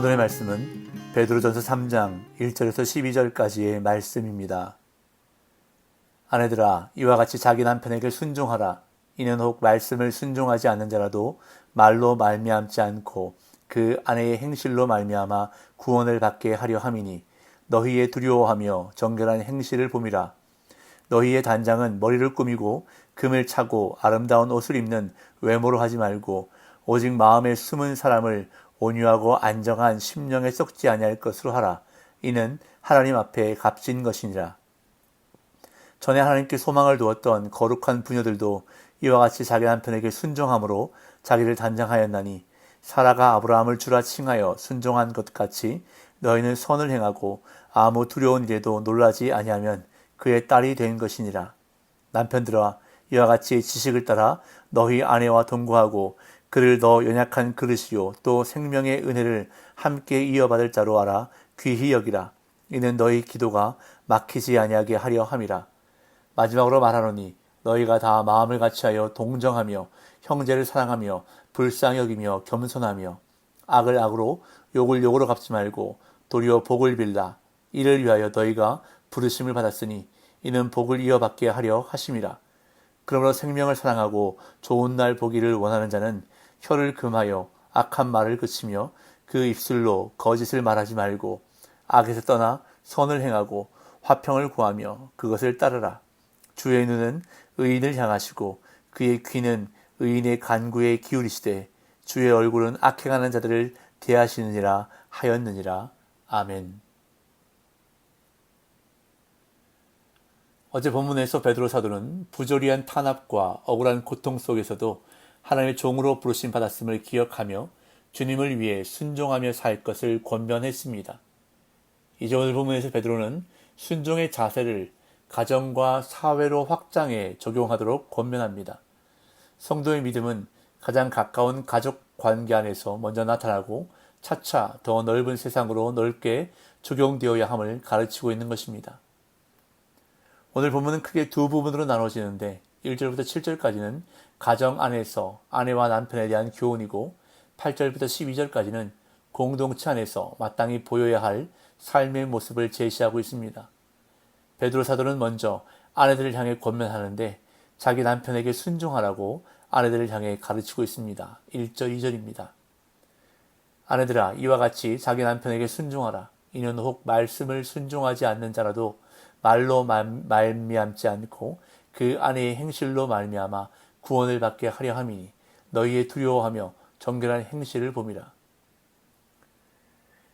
오늘의 말씀은 베드로전서 3장 1절에서 12절까지의 말씀입니다. 아내들아, 이와 같이 자기 남편에게 순종하라. 이는 혹 말씀을 순종하지 않는 자라도 말로 말미암지 않고 그 아내의 행실로 말미암아 구원을 받게 하려 함이니 너희의 두려워하며 정결한 행실을 봄이라. 너희의 단장은 머리를 꾸미고 금을 차고 아름다운 옷을 입는 외모로 하지 말고 오직 마음에 숨은 사람을 온유하고 안정한 심령에 썩지 아니할 것으로 하라. 이는 하나님 앞에 값진 것이니라. 전에 하나님께 소망을 두었던 거룩한 부녀들도 이와 같이 자기 남편에게 순종함으로 자기를 단장하였나니 사라가 아브라함을 주라 칭하여 순종한 것 같이 너희는 선을 행하고 아무 두려운 일에도 놀라지 아니하면 그의 딸이 된 것이니라. 남편들아, 이와 같이 지식을 따라 너희 아내와 동거하고 그를 더 연약한 그릇이요 또 생명의 은혜를 함께 이어받을 자로 알아 귀히 여기라. 이는 너희 기도가 막히지 아니하게 하려 함이라. 마지막으로 말하노니 너희가 다 마음을 같이하여 동정하며 형제를 사랑하며 불쌍히 여기며 겸손하며 악을 악으로 욕을 욕으로 갚지 말고 도리어 복을 빌라. 이를 위하여 너희가 부르심을 받았으니 이는 복을 이어받게 하려 하심이라. 그러므로 생명을 사랑하고 좋은 날 보기를 원하는 자는 혀를 금하여 악한 말을 그치며 그 입술로 거짓을 말하지 말고 악에서 떠나 선을 행하고 화평을 구하며 그것을 따르라. 주의 눈은 의인을 향하시고 그의 귀는 의인의 간구에 기울이시되 주의 얼굴은 악행하는 자들을 대하시느니라 하였느니라. 아멘. 어제 본문에서 베드로 사도는 부조리한 탄압과 억울한 고통 속에서도 하나님의 종으로 부르심 받았음을 기억하며 주님을 위해 순종하며 살 것을 권면했습니다. 이제 오늘 본문에서 베드로는 순종의 자세를 가정과 사회로 확장해 적용하도록 권면합니다. 성도의 믿음은 가장 가까운 가족 관계 안에서 먼저 나타나고 차차 더 넓은 세상으로 넓게 적용되어야 함을 가르치고 있는 것입니다. 오늘 본문은 크게 두 부분으로 나눠지는데 1절부터 7절까지는 가정 안에서 아내와 남편에 대한 교훈이고 8절부터 12절까지는 공동체 안에서 마땅히 보여야 할 삶의 모습을 제시하고 있습니다. 베드로 사도는 먼저 아내들을 향해 권면하는데 자기 남편에게 순종하라고 아내들을 향해 가르치고 있습니다. 1절, 2절입니다. 아내들아, 이와 같이 자기 남편에게 순종하라. 이는 혹 말씀을 순종하지 않는 자라도 말로 말미암지 않고 그 아내의 행실로 말미암아 구원을 받게 하려 함이니 너희의 두려워하며 정결한 행실을 봄이라.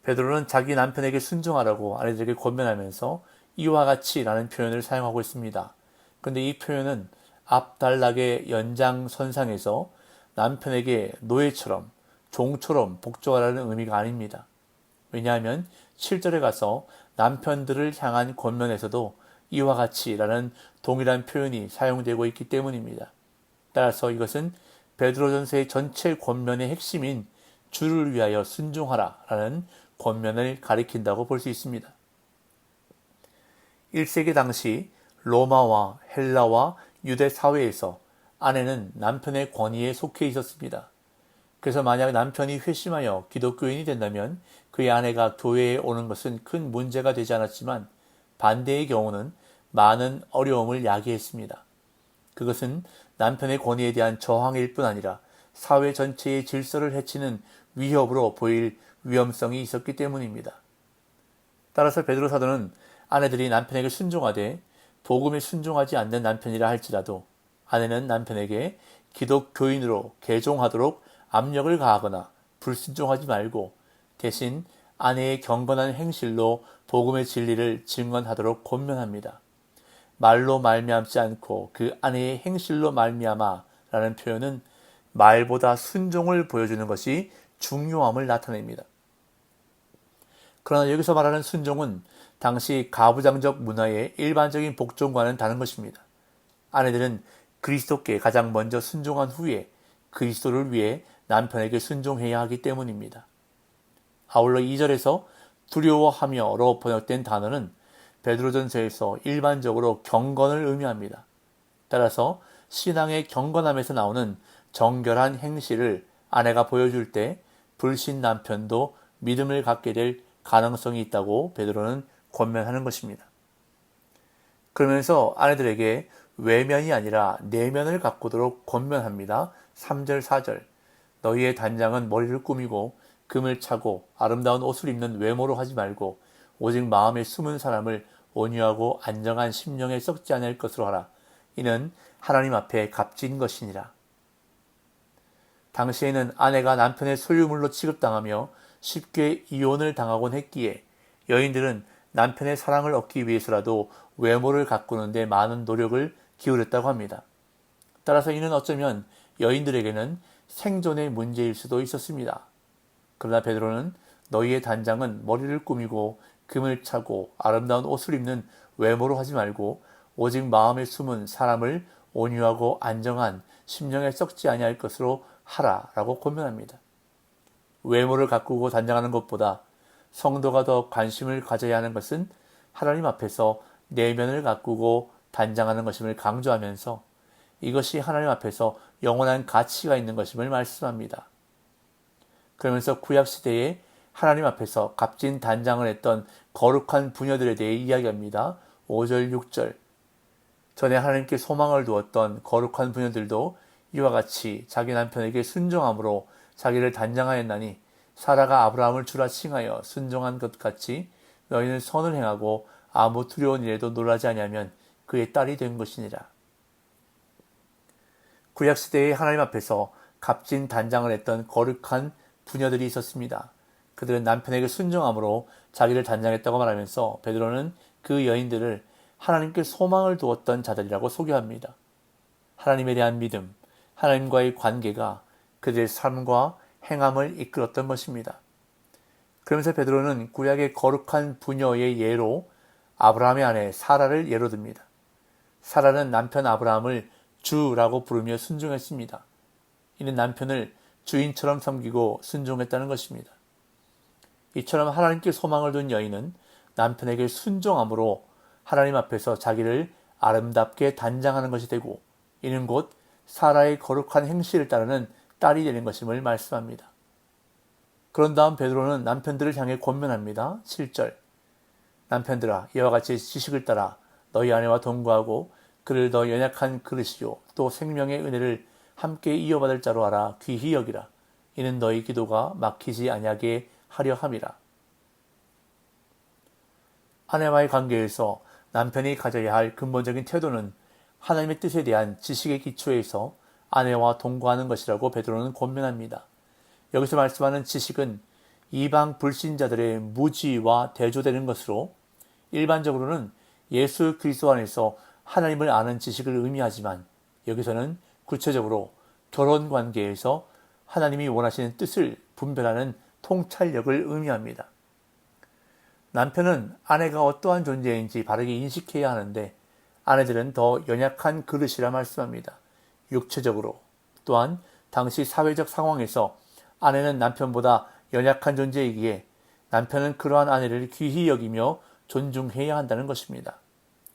베드로는 자기 남편에게 순종하라고 아내들에게 권면하면서 이와 같이 라는 표현을 사용하고 있습니다. 그런데 이 표현은 앞단락의 연장선상에서 남편에게 노예처럼 종처럼 복종하라는 의미가 아닙니다. 왜냐하면 7절에 가서 남편들을 향한 권면에서도 이와 같이 라는 동일한 표현이 사용되고 있기 때문입니다. 따라서 이것은 베드로전서의 전체 권면의 핵심인 주를 위하여 순종하라 라는 권면을 가리킨다고 볼 수 있습니다. 1세기 당시 로마와 헬라와 유대 사회에서 아내는 남편의 권위에 속해 있었습니다. 그래서 만약 남편이 회심하여 기독교인이 된다면 그의 아내가 교회에 오는 것은 큰 문제가 되지 않았지만 반대의 경우는 많은 어려움을 야기했습니다. 그것은 남편의 권위에 대한 저항일 뿐 아니라 사회 전체의 질서를 해치는 위협으로 보일 위험성이 있었기 때문입니다. 따라서 베드로 사도는 아내들이 남편에게 순종하되 복음에 순종하지 않는 남편이라 할지라도 아내는 남편에게 기독교인으로 개종하도록 압력을 가하거나 불순종하지 말고 대신 아내의 경건한 행실로 복음의 진리를 증언하도록 권면합니다. 말로 말미암지 않고 그 아내의 행실로 말미암아 라는 표현은 말보다 순종을 보여주는 것이 중요함을 나타냅니다. 그러나 여기서 말하는 순종은 당시 가부장적 문화의 일반적인 복종과는 다른 것입니다. 아내들은 그리스도께 가장 먼저 순종한 후에 그리스도를 위해 남편에게 순종해야 하기 때문입니다. 아울러 2절에서 두려워하며로 번역된 단어는 베드로전서에서 일반적으로 경건을 의미합니다. 따라서 신앙의 경건함에서 나오는 정결한 행실을 아내가 보여줄 때 불신 남편도 믿음을 갖게 될 가능성이 있다고 베드로는 권면하는 것입니다. 그러면서 아내들에게 외면이 아니라 내면을 가꾸도록 권면합니다. 3절, 4절. 너희의 단장은 머리를 꾸미고 금을 차고 아름다운 옷을 입는 외모로 하지 말고 오직 마음에 숨은 사람을 온유하고 안정한 심령에 썩지 않을 것으로 하라. 이는 하나님 앞에 값진 것이니라. 당시에는 아내가 남편의 소유물로 취급당하며 쉽게 이혼을 당하곤 했기에 여인들은 남편의 사랑을 얻기 위해서라도 외모를 가꾸는 데 많은 노력을 기울였다고 합니다. 따라서 이는 어쩌면 여인들에게는 생존의 문제일 수도 있었습니다. 그러나 베드로는 너희의 단장은 머리를 꾸미고 금을 차고 아름다운 옷을 입는 외모로 하지 말고 오직 마음에 숨은 사람을 온유하고 안정한 심령에 썩지 아니할 것으로 하라라고 권면합니다. 외모를 가꾸고 단장하는 것보다 성도가 더 관심을 가져야 하는 것은 하나님 앞에서 내면을 가꾸고 단장하는 것임을 강조하면서 이것이 하나님 앞에서 영원한 가치가 있는 것임을 말씀합니다. 그러면서 구약시대에 하나님 앞에서 값진 단장을 했던 거룩한 부녀들에 대해 이야기합니다. 5절, 6절. 전에 하나님께 소망을 두었던 거룩한 부녀들도 이와 같이 자기 남편에게 순종함으로 자기를 단장하였나니 사라가 아브라함을 주라 칭하여 순종한 것 같이 너희는 선을 행하고 아무 두려운 일에도 놀라지 아니하면 그의 딸이 된 것이니라. 구약시대의 하나님 앞에서 값진 단장을 했던 거룩한 부녀들이 있었습니다. 그들은 남편에게 순종함으로 자기를 단장했다고 말하면서 베드로는 그 여인들을 하나님께 소망을 두었던 자들이라고 소개합니다. 하나님에 대한 믿음, 하나님과의 관계가 그들의 삶과 행함을 이끌었던 것입니다. 그러면서 베드로는 구약의 거룩한 부녀의 예로 아브라함의 아내 사라를 예로 듭니다. 사라는 남편 아브라함을 주라고 부르며 순종했습니다. 이는 남편을 주인처럼 섬기고 순종했다는 것입니다. 이처럼 하나님께 소망을 둔 여인은 남편에게 순종함으로 하나님 앞에서 자기를 아름답게 단장하는 것이 되고 이는 곧 사라의 거룩한 행실을 따르는 딸이 되는 것임을 말씀합니다. 그런 다음 베드로는 남편들을 향해 권면합니다. 7절. 남편들아 이와 같이 지식을 따라 너희 아내와 동거하고 그를 더 연약한 그릇이요 또 생명의 은혜를 함께 이어받을 자로 알아 귀히 여기라. 이는 너희 기도가 막히지 아니하게 하려 함이라. 아내와의 관계에서 남편이 가져야 할 근본적인 태도는 하나님의 뜻에 대한 지식의 기초에서 아내와 동거하는 것이라고 베드로는 권면합니다. 여기서 말씀하는 지식은 이방 불신자들의 무지와 대조되는 것으로 일반적으로는 예수 그리스도 안에서 하나님을 아는 지식을 의미하지만 여기서는 구체적으로 결혼 관계에서 하나님이 원하시는 뜻을 분별하는 통찰력을 의미합니다. 남편은 아내가 어떠한 존재인지 바르게 인식해야 하는데 아내들은 더 연약한 그릇이라 말씀합니다. 육체적으로 또한 당시 사회적 상황에서 아내는 남편보다 연약한 존재이기에 남편은 그러한 아내를 귀히 여기며 존중해야 한다는 것입니다.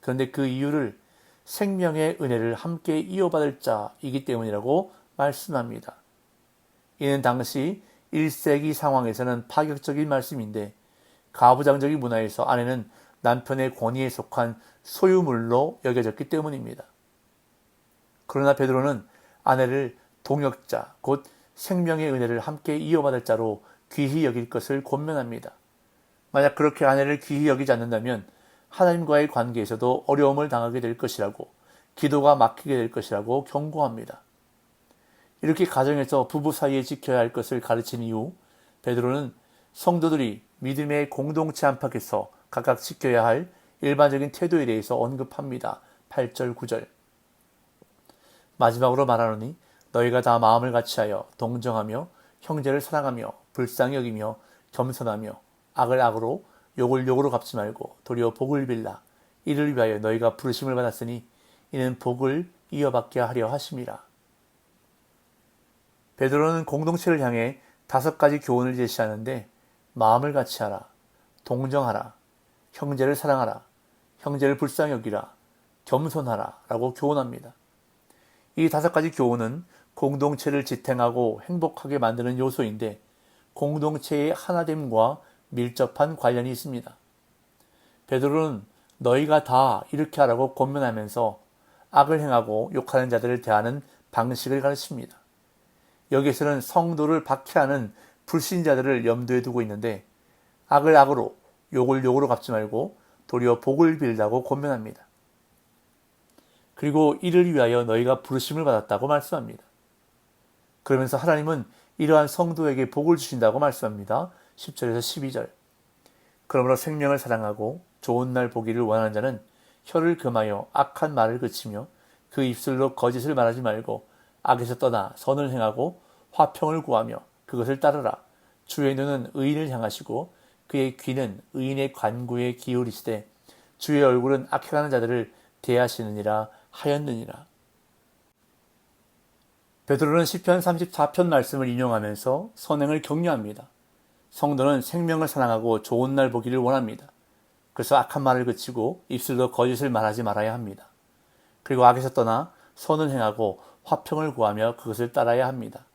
그런데 그 이유를 생명의 은혜를 함께 이어받을 자이기 때문이라고 말씀합니다. 이는 당시 1세기 상황에서는 파격적인 말씀인데 가부장적인 문화에서 아내는 남편의 권위에 속한 소유물로 여겨졌기 때문입니다. 그러나 베드로는 아내를 동역자, 곧 생명의 은혜를 함께 이어받을 자로 귀히 여길 것을 권면합니다. 만약 그렇게 아내를 귀히 여기지 않는다면 하나님과의 관계에서도 어려움을 당하게 될 것이라고 기도가 막히게 될 것이라고 경고합니다. 이렇게 가정에서 부부 사이에 지켜야 할 것을 가르친 이후 베드로는 성도들이 믿음의 공동체 안팎에서 각각 지켜야 할 일반적인 태도에 대해서 언급합니다. 8절 9절. 마지막으로 말하노니 너희가 다 마음을 같이하여 동정하며 형제를 사랑하며 불쌍히 여기며 겸손하며 악을 악으로 욕을 욕으로 갚지 말고 도리어 복을 빌라. 이를 위하여 너희가 부르심을 받았으니 이는 복을 이어받게 하려 하심이라. 베드로는 공동체를 향해 5가지 교훈을 제시하는데 마음을 같이하라, 동정하라, 형제를 사랑하라, 형제를 불쌍히 여기라, 겸손하라 라고 교훈합니다. 이 5가지 교훈은 공동체를 지탱하고 행복하게 만드는 요소인데 공동체의 하나됨과 밀접한 관련이 있습니다. 베드로는 너희가 다 이렇게 하라고 권면하면서 악을 행하고 욕하는 자들을 대하는 방식을 가르칩니다. 여기에서는 성도를 박해하는 불신자들을 염두에 두고 있는데 악을 악으로 욕을 욕으로 갚지 말고 도리어 복을 빌다고 권면합니다. 그리고 이를 위하여 너희가 부르심을 받았다고 말씀합니다. 그러면서 하나님은 이러한 성도에게 복을 주신다고 말씀합니다. 10절에서 12절. 그러므로 생명을 사랑하고 좋은 날 보기를 원하는 자는 혀를 금하여 악한 말을 그치며 그 입술로 거짓을 말하지 말고 악에서 떠나 선을 행하고 화평을 구하며 그것을 따르라. 주의 눈은 의인을 향하시고 그의 귀는 의인의 간구에 기울이시되 주의 얼굴은 악해가는 자들을 대하시느니라 하였느니라. 베드로는 시편 34편 말씀을 인용하면서 선행을 격려합니다. 성도는 생명을 사랑하고 좋은 날 보기를 원합니다. 그래서 악한 말을 그치고 입술로 거짓을 말하지 말아야 합니다. 그리고 악에서 떠나 선을 행하고 화평을 구하며 그것을 따라야 합니다.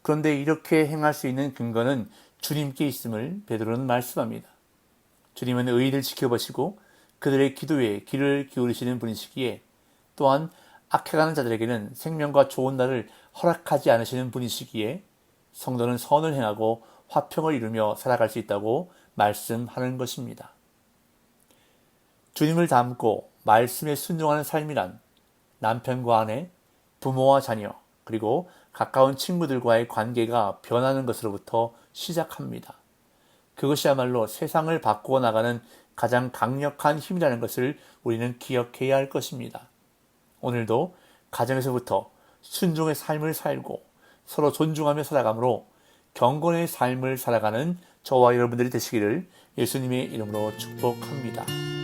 그런데 이렇게 행할 수 있는 근거는 주님께 있음을 베드로는 말씀합니다. 주님은 의인을 지켜보시고 그들의 기도에 귀를 기울이시는 분이시기에 또한 악해가는 자들에게는 생명과 좋은 날을 허락하지 않으시는 분이시기에 성도는 선을 행하고 화평을 이루며 살아갈 수 있다고 말씀하는 것입니다. 주님을 닮고 말씀에 순종하는 삶이란 남편과 아내, 부모와 자녀, 그리고 가까운 친구들과의 관계가 변하는 것으로부터 시작합니다. 그것이야말로 세상을 바꾸어 나가는 가장 강력한 힘이라는 것을 우리는 기억해야 할 것입니다. 오늘도 가정에서부터 순종의 삶을 살고 서로 존중하며 살아가므로 경건의 삶을 살아가는 저와 여러분들이 되시기를 예수님의 이름으로 축복합니다.